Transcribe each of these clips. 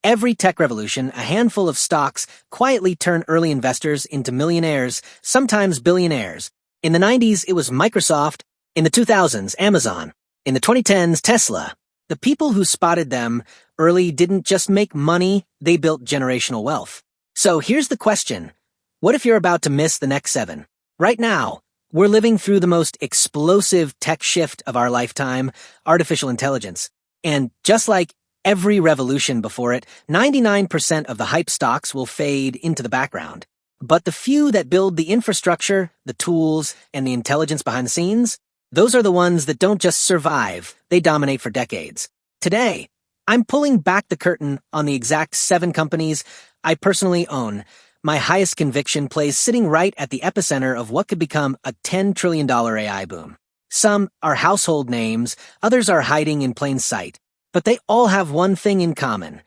every tech revolution, a handful of stocks quietly turn early investors into millionaires, sometimes billionaires. In the 90s, it was Microsoft. In the 2000s, Amazon. In the 2010s, Tesla. The people who spotted them early didn't just make money, they built generational wealth. So here's the question. What if you're about to miss the next 7? Right now, we're living through the most explosive tech shift of our lifetime, artificial intelligence. And just like every revolution before it, 99% of the hype stocks will fade into the background. But the few that build the infrastructure, the tools, and the intelligence behind the scenes, those are the ones that don't just survive, they dominate for decades. Today, I'm pulling back the curtain on the exact 7 companies I personally own. My highest conviction plays sitting right at the epicenter of what could become a $10 trillion AI boom. Some are household names, others are hiding in plain sight. But they all have one thing in common.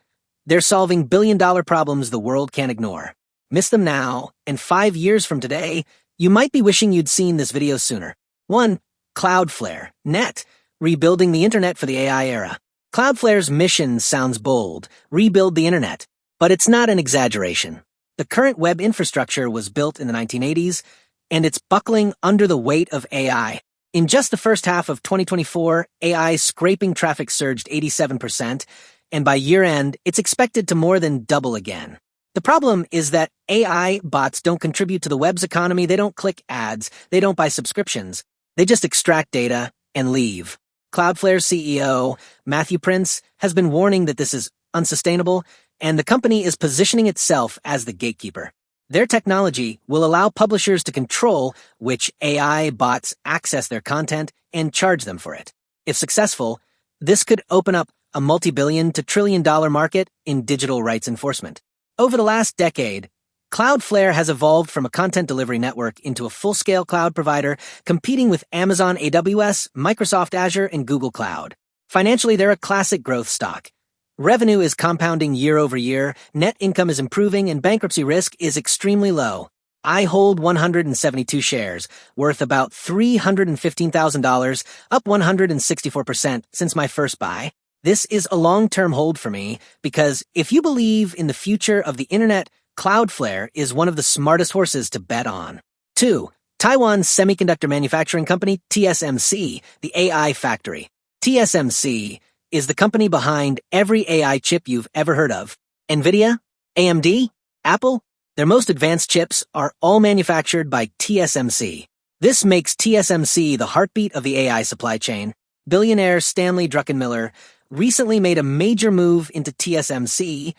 They're solving billion-dollar problems the world can't ignore. Miss them now, and 5 years from today, you might be wishing you'd seen this video sooner. 1. Cloudflare. Net. Rebuilding the internet for the AI era. Cloudflare's mission sounds bold. Rebuild the internet. But it's not an exaggeration. The current web infrastructure was built in the 1980s, and it's buckling under the weight of AI. In just the first half of 2024, AI scraping traffic surged 87%, and by year-end, it's expected to more than double again. The problem is that AI bots don't contribute to the web's economy, they don't click ads, they don't buy subscriptions. They just extract data and leave. Cloudflare's CEO, Matthew Prince, has been warning that this is unsustainable, and the company is positioning itself as the gatekeeper. Their technology will allow publishers to control which AI bots access their content and charge them for it. If successful, this could open up a multi-billion to trillion-dollar market in digital rights enforcement. Over the last decade, Cloudflare has evolved from a content delivery network into a full-scale cloud provider, competing with Amazon AWS, Microsoft Azure, and Google Cloud. Financially, they're a classic growth stock. Revenue is compounding year over year, net income is improving, and bankruptcy risk is extremely low. I hold 172 shares, worth about $315,000, up 164% since my first buy. This is a long-term hold for me, because if you believe in the future of the internet, Cloudflare is one of the smartest horses to bet on. 2. Taiwan's semiconductor manufacturing company, TSMC, the AI factory. TSMC is the company behind every AI chip you've ever heard of. NVIDIA, AMD, Apple, their most advanced chips are all manufactured by TSMC. This makes TSMC the heartbeat of the AI supply chain. Billionaire Stanley Druckenmiller recently made a major move into TSMC,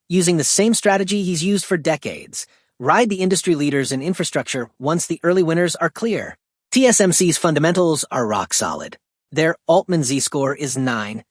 using the same strategy he's used for decades. Ride the industry leaders in infrastructure once the early winners are clear. TSMC's fundamentals are rock solid. Their Altman Z-score is 9.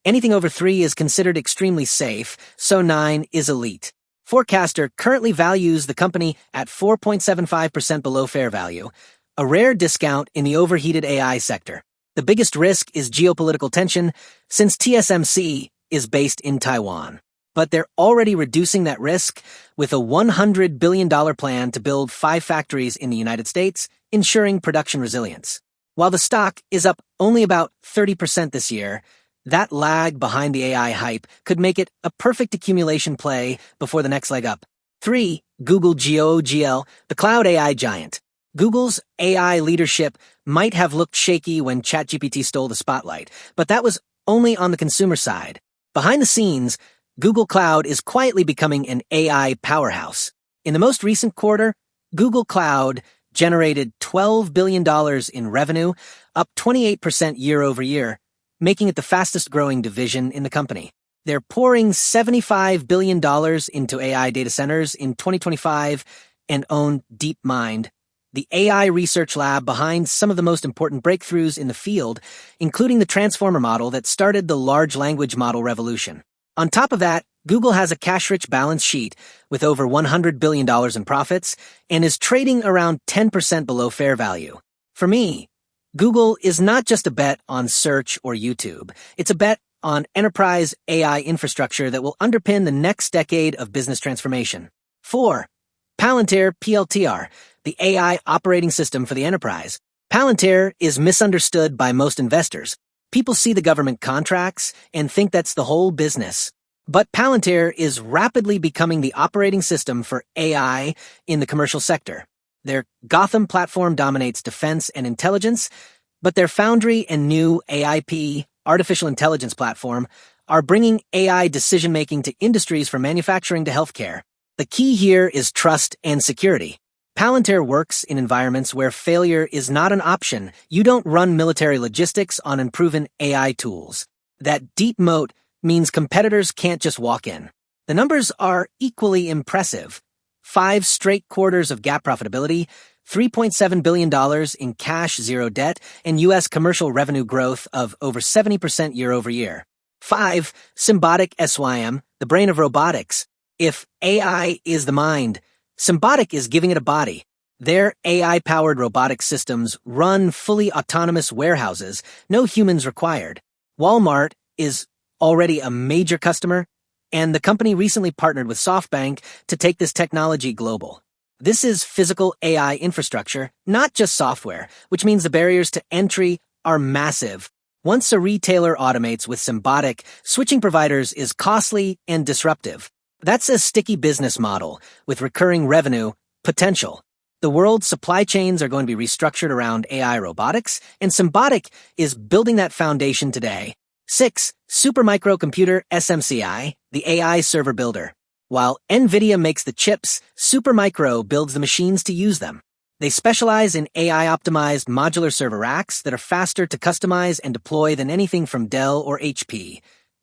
Anything over 3 is considered extremely safe, so 9 is elite. Forecaster currently values the company at 4.75% below fair value, a rare discount in the overheated AI sector. The biggest risk is geopolitical tension, since TSMC is based in Taiwan. But they're already reducing that risk with a $100 billion plan to build 5 factories in the United States, ensuring production resilience. While the stock is up only about 30% this year, that lag behind the AI hype could make it a perfect accumulation play before the next leg up. 3. Google GOOGL, the cloud AI giant. Google's AI leadership might have looked shaky when ChatGPT stole the spotlight, but that was only on the consumer side. Behind the scenes, Google Cloud is quietly becoming an AI powerhouse. In the most recent quarter, Google Cloud generated $12 billion in revenue, up 28% year over year, making it the fastest-growing division in the company. They're pouring $75 billion into AI data centers in 2025 and own DeepMind, the AI research lab behind some of the most important breakthroughs in the field, including the transformer model that started the large language model revolution. On top of that, Google has a cash-rich balance sheet with over $100 billion in profits and is trading around 10% below fair value. For me, Google is not just a bet on search or YouTube. It's a bet on enterprise AI infrastructure that will underpin the next decade of business transformation. 4. Palantir PLTR, the AI operating system for the enterprise. Palantir is misunderstood by most investors. People see the government contracts and think that's the whole business. But Palantir is rapidly becoming the operating system for AI in the commercial sector. Their Gotham platform dominates defense and intelligence, but their Foundry and new AIP, artificial intelligence platform, are bringing AI decision-making to industries from manufacturing to healthcare. The key here is trust and security. Palantir works in environments where failure is not an option. You don't run military logistics on unproven AI tools. That deep moat means competitors can't just walk in. The numbers are equally impressive. 5 straight quarters of GAAP profitability, $3.7 billion in cash, zero debt, and U.S. commercial revenue growth of over 70% year over year. 5. Symbotic SYM, the brain of robotics. If AI is the mind, Symbotic is giving it a body. Their AI-powered robotic systems run fully autonomous warehouses, no humans required. Walmart is already a major customer, and the company recently partnered with SoftBank to take this technology global. This is physical AI infrastructure, not just software, which means the barriers to entry are massive. Once a retailer automates with Symbotic, switching providers is costly and disruptive. That's a sticky business model with recurring revenue potential. The world's supply chains are going to be restructured around AI robotics, and Symbotic is building that foundation today. 6. Supermicro Computer SMCI, the AI server builder. While NVIDIA makes the chips, Supermicro builds the machines to use them. They specialize in AI-optimized modular server racks that are faster to customize and deploy than anything from Dell or HP.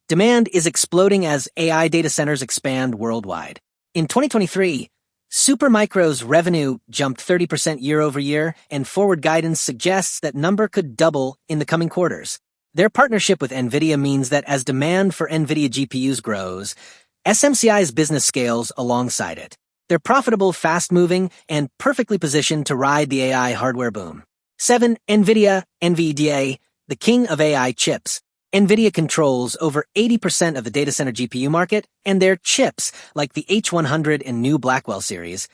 Demand is exploding as AI data centers expand worldwide. In 2023, Supermicro's revenue jumped 30% year over year, and forward guidance suggests that number could double in the coming quarters. Their partnership with NVIDIA means that as demand for NVIDIA GPUs grows, SMCI's business scales alongside it. They're profitable, fast-moving, and perfectly positioned to ride the AI hardware boom. 7. NVIDIA, the king of AI chips. NVIDIA controls over 80% of the data center GPU market, and their chips, like the H100 and new Blackwell series,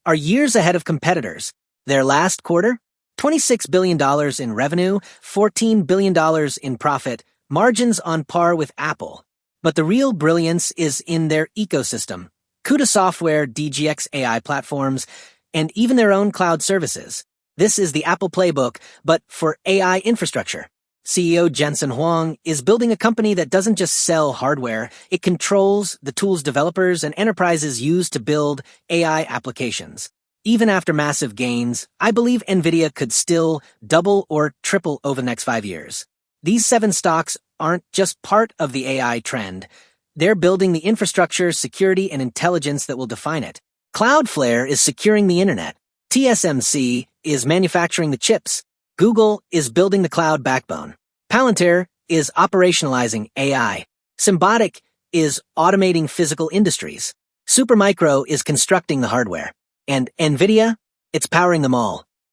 are years ahead of competitors. Their last quarter? $26 billion in revenue, $14 billion in profit, margins on par with Apple. But the real brilliance is in their ecosystem. CUDA software, DGX AI platforms, and even their own cloud services. This is the Apple playbook, but for AI infrastructure. CEO Jensen Huang is building a company that doesn't just sell hardware, it controls the tools developers and enterprises use to build AI applications. Even after massive gains, I believe NVIDIA could still double or triple over the next 5 years. These 7 stocks aren't just part of the AI trend. They're building the infrastructure, security, and intelligence that will define it. Cloudflare is securing the internet. TSMC is manufacturing the chips. Google is building the cloud backbone. Palantir is operationalizing AI. Symbotic is automating physical industries. Supermicro is constructing the hardware. And NVIDIA, it's powering them all.